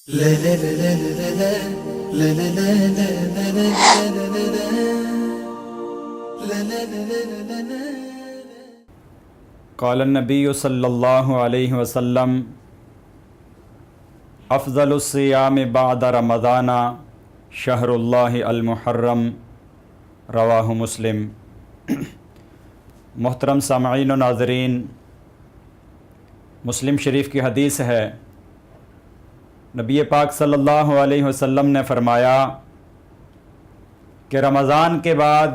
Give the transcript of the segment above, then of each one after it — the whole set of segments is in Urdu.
قال النبی صلی اللہ علیہ وسلم افضل الصیام بعد رمضان شہر اللہ المحرم، رواہ مسلم۔ محترم سامعین و ناظرین، مسلم شریف کی حدیث ہے، نبی پاک صلی اللہ علیہ وسلم نے فرمایا کہ رمضان کے بعد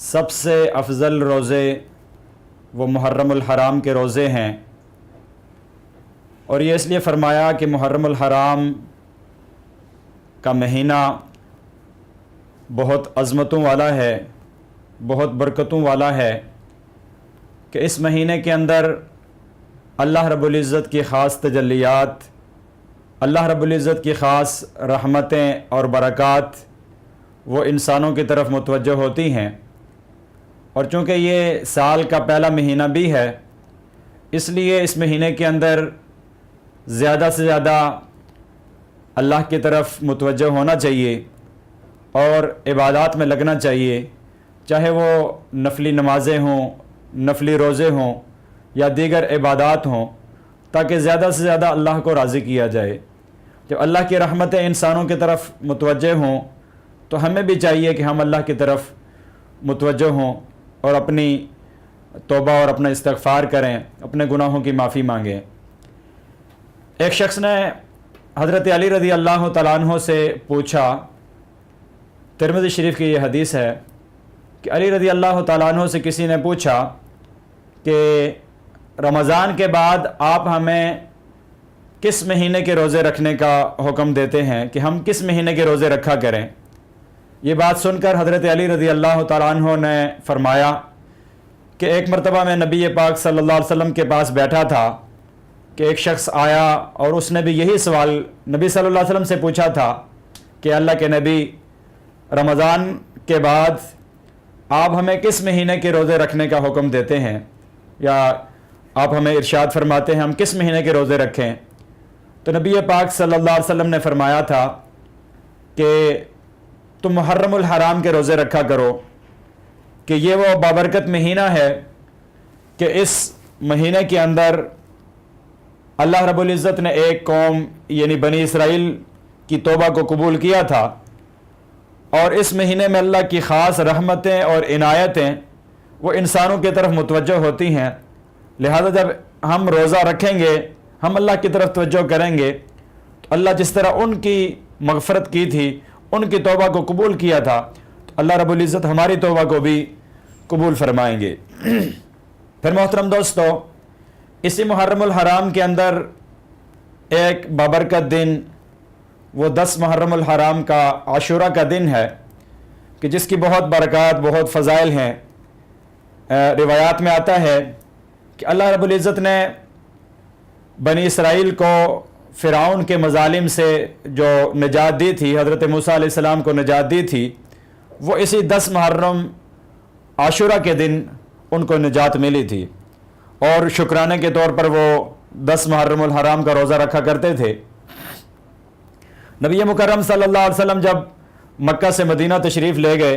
سب سے افضل روزے وہ محرم الحرام کے روزے ہیں، اور یہ اس لیے فرمایا کہ محرم الحرام کا مہینہ بہت عظمتوں والا ہے، بہت برکتوں والا ہے، کہ اس مہینے کے اندر اللہ رب العزت کی خاص تجلیات، اللہ رب العزت کی خاص رحمتیں اور برکات وہ انسانوں کی طرف متوجہ ہوتی ہیں، اور چونکہ یہ سال کا پہلا مہینہ بھی ہے، اس لیے اس مہینے کے اندر زیادہ سے زیادہ اللہ کی طرف متوجہ ہونا چاہیے اور عبادات میں لگنا چاہیے، چاہے وہ نفلی نمازیں ہوں، نفلی روزے ہوں یا دیگر عبادات ہوں، تاکہ زیادہ سے زیادہ اللہ کو راضی کیا جائے۔ جب اللہ کی رحمتیں انسانوں کی طرف متوجہ ہوں تو ہمیں بھی چاہیے کہ ہم اللہ کی طرف متوجہ ہوں اور اپنی توبہ اور اپنا استغفار کریں، اپنے گناہوں کی معافی مانگیں۔ ایک شخص نے حضرت علی رضی اللہ تعالیٰ عنہ سے پوچھا، ترمذی شریف کی یہ حدیث ہے کہ علی رضی اللہ تعالیٰ عنہ سے کسی نے پوچھا کہ رمضان کے بعد آپ ہمیں کس مہینے کے روزے رکھنے کا حکم دیتے ہیں کہ ہم کس مہینے کے روزے رکھا کریں؟ یہ بات سن کر حضرت علی رضی اللہ تعالیٰ عنہ نے فرمایا کہ ایک مرتبہ میں نبی پاک صلی اللہ علیہ وسلم کے پاس بیٹھا تھا کہ ایک شخص آیا اور اس نے بھی یہی سوال نبی صلی اللہ علیہ وسلم سے پوچھا تھا کہ اللہ کے نبی، رمضان کے بعد آپ ہمیں کس مہینے کے روزے رکھنے کا حکم دیتے ہیں، یا آپ ہمیں ارشاد فرماتے ہیں ہم کس مہینے کے روزے رکھیں؟ تو نبی پاک صلی اللہ علیہ وسلم نے فرمایا تھا کہ تم محرم الحرام کے روزے رکھا کرو، کہ یہ وہ بابرکت مہینہ ہے کہ اس مہینے کے اندر اللہ رب العزت نے ایک قوم یعنی بنی اسرائیل کی توبہ کو قبول کیا تھا، اور اس مہینے میں اللہ کی خاص رحمتیں اور عنایتیں وہ انسانوں کی طرف متوجہ ہوتی ہیں، لہذا جب ہم روزہ رکھیں گے، ہم اللہ کی طرف توجہ کریں گے تو اللہ جس طرح ان کی مغفرت کی تھی، ان کی توبہ کو قبول کیا تھا، تو اللہ رب العزت ہماری توبہ کو بھی قبول فرمائیں گے۔ پھر محترم دوستو، اسی محرم الحرام کے اندر ایک بابرکت دن وہ 10 محرم الحرام کا عاشورہ کا دن ہے کہ جس کی بہت برکات، بہت فضائل ہیں۔ روایات میں آتا ہے کہ اللہ رب العزت نے بنی اسرائیل کو فرعون کے مظالم سے جو نجات دی تھی، حضرت موسیٰ علیہ السلام کو نجات دی تھی، وہ اسی 10 محرم عاشورہ کے دن ان کو نجات ملی تھی، اور شکرانے کے طور پر وہ 10 محرم الحرام کا روزہ رکھا کرتے تھے۔ نبی مکرم صلی اللہ علیہ وسلم جب مکہ سے مدینہ تشریف لے گئے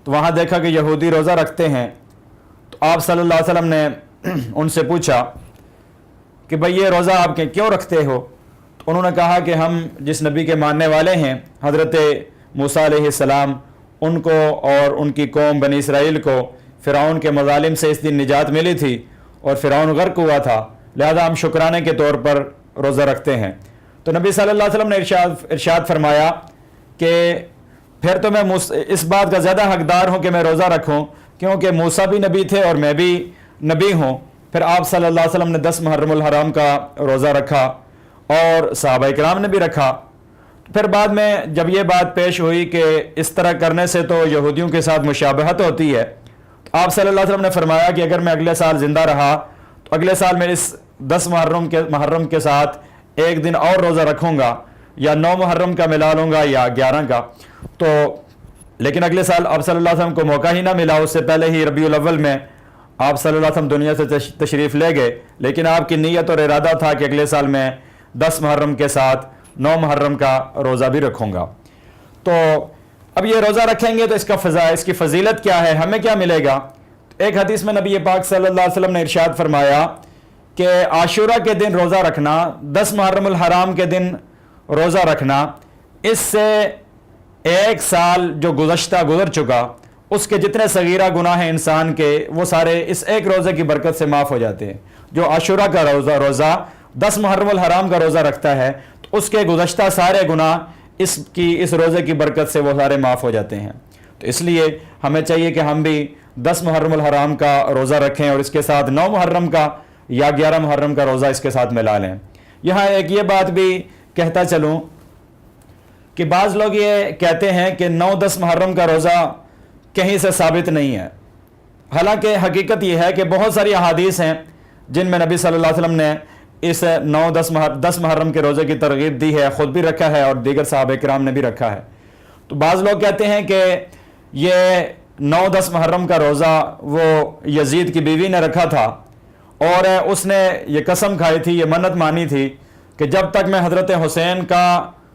تو وہاں دیکھا کہ یہودی روزہ رکھتے ہیں، تو آپ صلی اللہ علیہ وسلم نے ان سے پوچھا کہ بھئی یہ روزہ آپ کے کیوں رکھتے ہو؟ تو انہوں نے کہا کہ ہم جس نبی کے ماننے والے ہیں، حضرت موسیٰ علیہ السلام، ان کو اور ان کی قوم بنی اسرائیل کو فرعون کے مظالم سے اس دن نجات ملی تھی اور فرعون غرق ہوا تھا، لہذا ہم شکرانے کے طور پر روزہ رکھتے ہیں۔ تو نبی صلی اللہ علیہ وسلم نے ارشاد فرمایا کہ پھر تو میں اس بات کا زیادہ حقدار ہوں کہ میں روزہ رکھوں، کیونکہ موسیٰ بھی نبی تھے اور میں بھی نبی ہوں۔ پھر آپ صلی اللہ علیہ وسلم نے 10 محرم الحرام کا روزہ رکھا اور صحابہ کرام نے بھی رکھا۔ پھر بعد میں جب یہ بات پیش ہوئی کہ اس طرح کرنے سے تو یہودیوں کے ساتھ مشابہت ہوتی ہے، تو آپ صلی اللہ علیہ وسلم نے فرمایا کہ اگر میں اگلے سال زندہ رہا تو اگلے سال میں اس 10 محرم کے ساتھ ایک دن اور روزہ رکھوں گا، یا 9 محرم کا ملا لوں گا یا 11 کا۔ تو لیکن اگلے سال آپ صلی اللہ علیہ وسلم کو موقع ہی نہ ملا، اس سے پہلے ہی ربیع الاول میں آپ صلی اللہ علیہ وسلم دنیا سے تشریف لے گئے، لیکن آپ کی نیت اور ارادہ تھا کہ اگلے سال میں 10 محرم کے ساتھ 9 محرم کا روزہ بھی رکھوں گا۔ تو اب یہ روزہ رکھیں گے تو اس کی فضیلت کیا ہے، ہمیں کیا ملے گا؟ ایک حدیث میں نبی پاک صلی اللہ علیہ وسلم نے ارشاد فرمایا کہ عاشورہ کے دن روزہ رکھنا، 10 محرم الحرام کے دن روزہ رکھنا، اس سے 1 سال جو گزر چکا اس کے جتنے صغیرہ گناہ ہیں انسان کے، وہ سارے اس ایک روزے کی برکت سے معاف ہو جاتے ہیں۔ جو عاشورہ کا روزہ 10 محرم الحرام کا روزہ رکھتا ہے تو اس کے گزشتہ سارے گناہ اس روزے کی برکت سے وہ سارے معاف ہو جاتے ہیں۔ تو اس لیے ہمیں چاہیے کہ ہم بھی 10 محرم الحرام کا روزہ رکھیں اور اس کے ساتھ 9 محرم کا یا 11 محرم کا روزہ اس کے ساتھ ملا لیں۔ یہاں ایک یہ بات بھی کہتا چلوں کہ بعض لوگ یہ کہتے ہیں کہ 9-10 محرم کا روزہ کہیں سے ثابت نہیں ہے، حالانکہ حقیقت یہ ہے کہ بہت ساری احادیث ہیں جن میں نبی صلی اللہ علیہ وسلم نے اس 9-10 محرم کے روزے کی ترغیب دی ہے، خود بھی رکھا ہے اور دیگر صحابہ کرام نے بھی رکھا ہے۔ تو بعض لوگ کہتے ہیں کہ یہ 9-10 محرم کا روزہ وہ یزید کی بیوی نے رکھا تھا اور اس نے یہ قسم کھائی تھی، یہ منت مانی تھی کہ جب تک میں حضرت حسین کا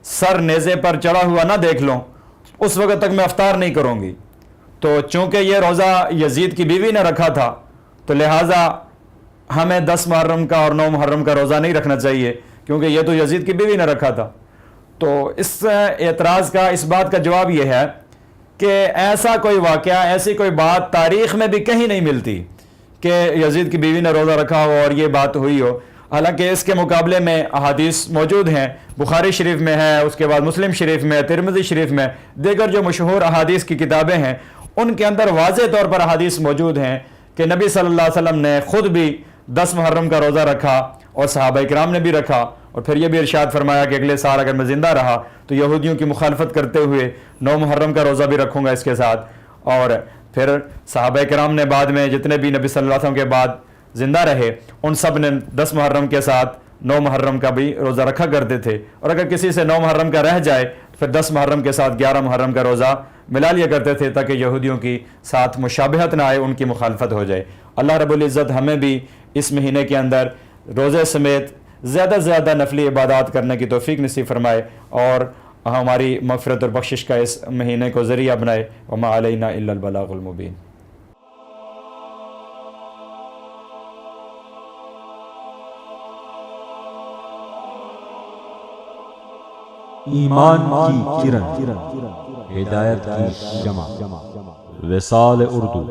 سر نیزے پر چڑھا ہوا نہ دیکھ لوں اس وقت تک میں افطار نہیں کروں گی۔ تو چونکہ یہ روزہ یزید کی بیوی نے رکھا تھا تو لہٰذا ہمیں 10 محرم کا اور 9 محرم کا روزہ نہیں رکھنا چاہیے، کیونکہ یہ تو یزید کی بیوی نے رکھا تھا۔ تو اس اعتراض کا، اس بات کا جواب یہ ہے کہ ایسا کوئی واقعہ، ایسی کوئی بات تاریخ میں بھی کہیں نہیں ملتی کہ یزید کی بیوی نے روزہ رکھا ہو اور یہ بات ہوئی ہو۔ حالانکہ اس کے مقابلے میں احادیث موجود ہیں، بخاری شریف میں ہے، اس کے بعد مسلم شریف میں، ترمذی شریف میں، دیگر جو مشہور احادیث کی کتابیں ہیں ان کے اندر واضح طور پر احادیث موجود ہیں کہ نبی صلی اللہ علیہ وسلم نے خود بھی 10 محرم کا روزہ رکھا اور صحابہ کرام نے بھی رکھا، اور پھر یہ بھی ارشاد فرمایا کہ اگلے سال اگر میں زندہ رہا تو یہودیوں کی مخالفت کرتے ہوئے 9 محرم کا روزہ بھی رکھوں گا اس کے ساتھ۔ اور پھر صحابہ کرام نے بعد میں جتنے بھی نبی صلی اللہ علیہ وسلم کے بعد زندہ رہے ان سب نے 10 محرم کے ساتھ 9 محرم کا بھی روزہ رکھا کرتے تھے، اور اگر کسی سے 9 محرم کا رہ جائے پھر 10 محرم کے ساتھ 11 محرم کا روزہ ملا لیا کرتے تھے تاکہ یہودیوں کی ساتھ مشابہت نہ آئے، ان کی مخالفت ہو جائے۔ اللہ رب العزت ہمیں بھی اس مہینے کے اندر روزے سمیت زیادہ سے زیادہ نفلی عبادات کرنے کی توفیق نصیب فرمائے اور ہماری مغفرت اور بخشش کا اس مہینے کو ذریعہ بنائے۔ وما علینا الا البلاغ المبین۔ ایمان کی کرن، ہدایت کی شمع، وصال اردو۔